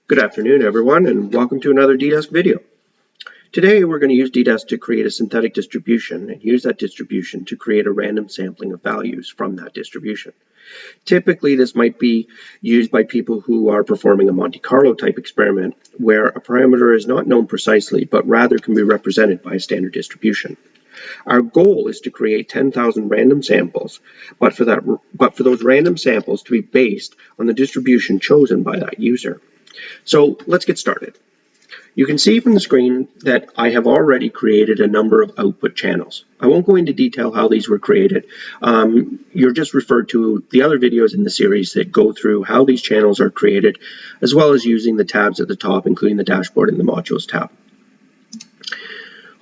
Good afternoon, everyone, and welcome to another dDesk video. Today, we're going to use dDesk to create a synthetic distribution and use that distribution to create a random sampling of values from that distribution. Typically, this might be used by people who are performing a Monte Carlo type experiment where a parameter is not known precisely, but rather can be represented by a standard distribution. Our goal is to create 10,000 random samples, but for those random samples to be based on the distribution chosen by that user. So let's get started. You can see from the screen that I have already created a number of output channels. I won't go into detail how these were created. You're just referred to the other videos in the series that go through how these channels are created, as well as using the tabs at the top, including the dashboard and the modules tab.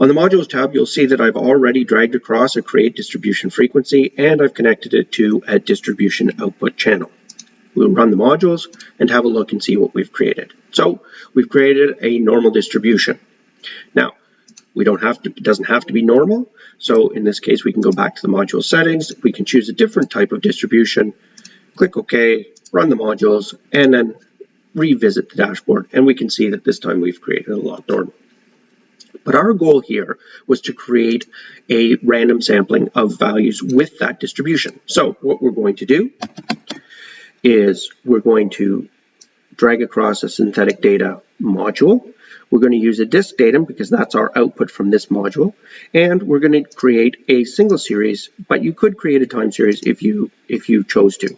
On the modules tab, you'll see that I've already dragged across a create distribution frequency, and I've connected it to a distribution output channel. We'll run the modules and have a look and see what we've created. So we've created a normal distribution. Now, it doesn't have to be normal. So in this case, we can go back to the module settings. We can choose a different type of distribution, click OK, run the modules, and then revisit the dashboard. And we can see that this time we've created a log normal. But our goal here was to create a random sampling of values with that distribution. So what we're going to do is we're going to drag across a synthetic data module. We're going to use a disk datum because that's our output from this module, and we're going to create a single series, but you could create a time series if you chose to.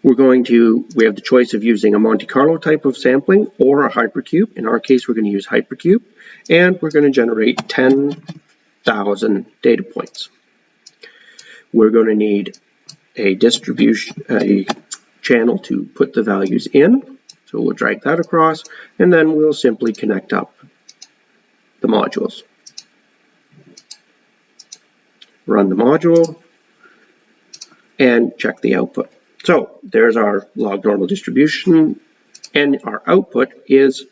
We have the choice of using a Monte Carlo type of sampling or a hypercube. In our case, we're going to use hypercube, and we're going to generate 10,000 data points. We're going to need a channel to put the values in. So we'll drag that across, and then we'll simply connect up the modules. Run the module and check the output. So there's our log normal distribution, and our output is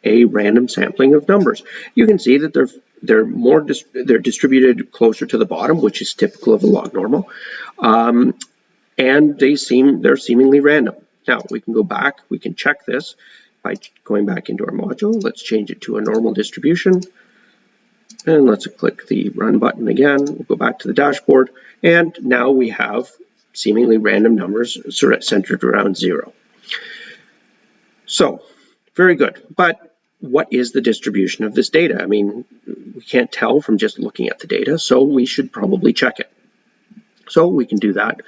a random sampling of numbers. You can see that they're distributed closer to the bottom, which is typical of a log normal, and they're seemingly random. Now we can go back. We can check this by going back into our module. Let's change it to a normal distribution, and let's click the run button again. We'll go back to the dashboard, and now we have seemingly random numbers centered around 0. So very good. But what is the distribution of this data? I mean, we can't tell from just looking at the data, so we should probably check it. So we can do that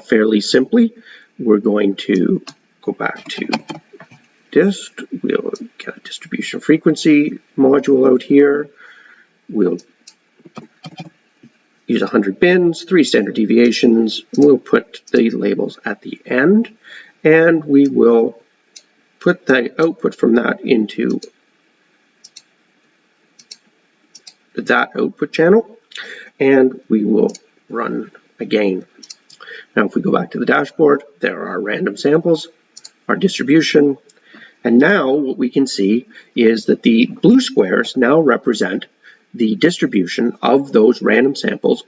fairly simply. We're going to go back to disk. We'll get a distribution frequency module out here. We'll use 100 bins, 3 standard deviations. We'll put the labels at the end, and we will put the output from that into that output channel, and we will run again. Now if we go back to the dashboard, there are our random samples, our distribution, and now what we can see is that the blue squares now represent the distribution of those random samples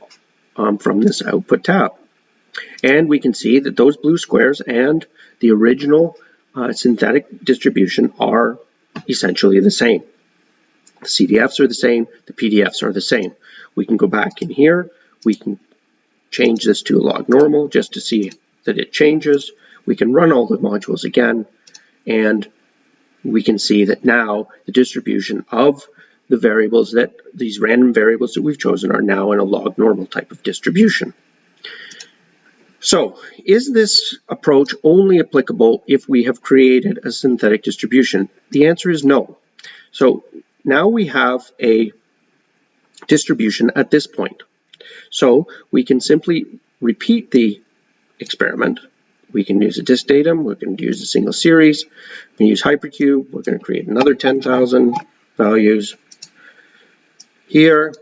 from this output tab. And we can see that those blue squares and the original synthetic distribution are essentially the same. The CDFs are the same, the PDFs are the same. We can go back in here, we can change this to a log normal just to see that it changes. We can run all the modules again, and we can see that now the distribution of the variables, that these random variables that we've chosen, are now in a log normal type of distribution. So is this approach only applicable if we have created a synthetic distribution? The answer is no. So now we have a distribution at this point. So we can simply repeat the experiment. We can use a disk datum, we can use a single series, we can use hypercube, we're going to create another 10,000 values here,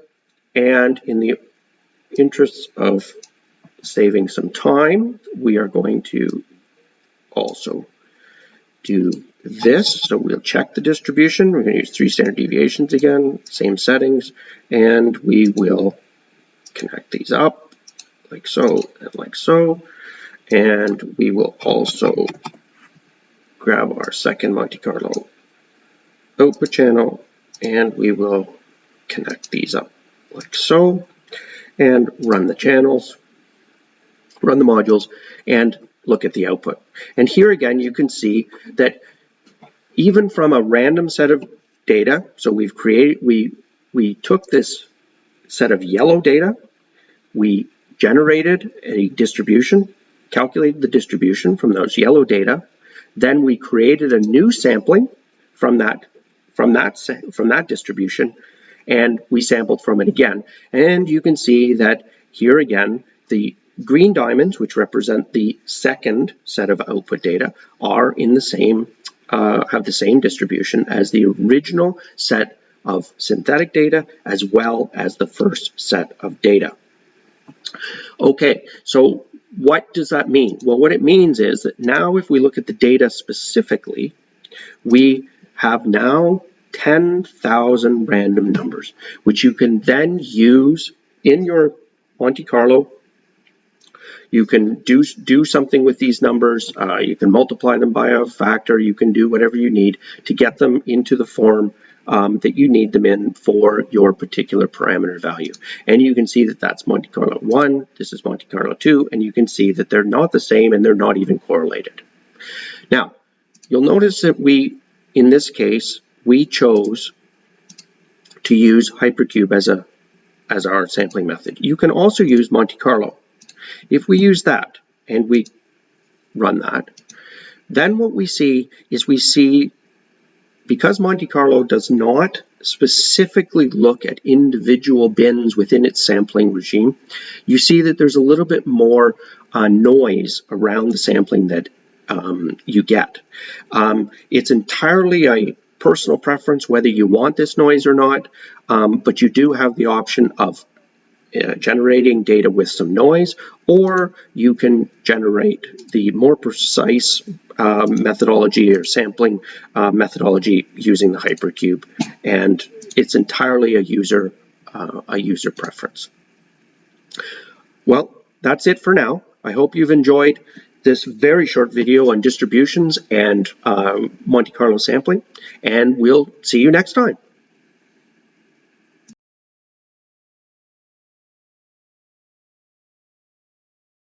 and in the interests of saving some time, we are going to also do this. So we'll check the distribution. We're going to use 3 standard deviations again, same settings, and we will connect these up like so and like so. And we will also grab our second Monte Carlo output channel, and we will connect these up like so, and run the channels, run the modules, and look at the output. And here again, you can see that even from a random set of data, so we took this set of yellow data, we generated a distribution, calculated the distribution from those yellow data, then we created a new sampling from that distribution, and we sampled from it again. And you can see that here again, the green diamonds, which represent the second set of output data, are in the same, have the same distribution as the original set of synthetic data, as well as the first set of data. Okay, so what does that mean? Well, what it means is that now if we look at the data specifically, we have now 10,000 random numbers, which you can then use in your Monte Carlo. You can do something with these numbers. You can multiply them by a factor. You can do whatever you need to get them into the form that you need them in for your particular parameter value. And you can see that that's Monte Carlo 1, this is Monte Carlo 2, and you can see that they're not the same and they're not even correlated. Now, you'll notice that in this case, we chose to use Hypercube as our sampling method. You can also use Monte Carlo. If we use that and we run that, then what we see is because Monte Carlo does not specifically look at individual bins within its sampling regime, you see that there's a little bit more noise around the sampling that you get. It's entirely a personal preference whether you want this noise or not, but you do have the option of generating data with some noise, or you can generate the more precise methodology or sampling methodology using the Hypercube, and it's entirely a user preference. Well, that's it for now. I hope you've enjoyed this very short video on distributions and Monte Carlo sampling, and we'll see you next time.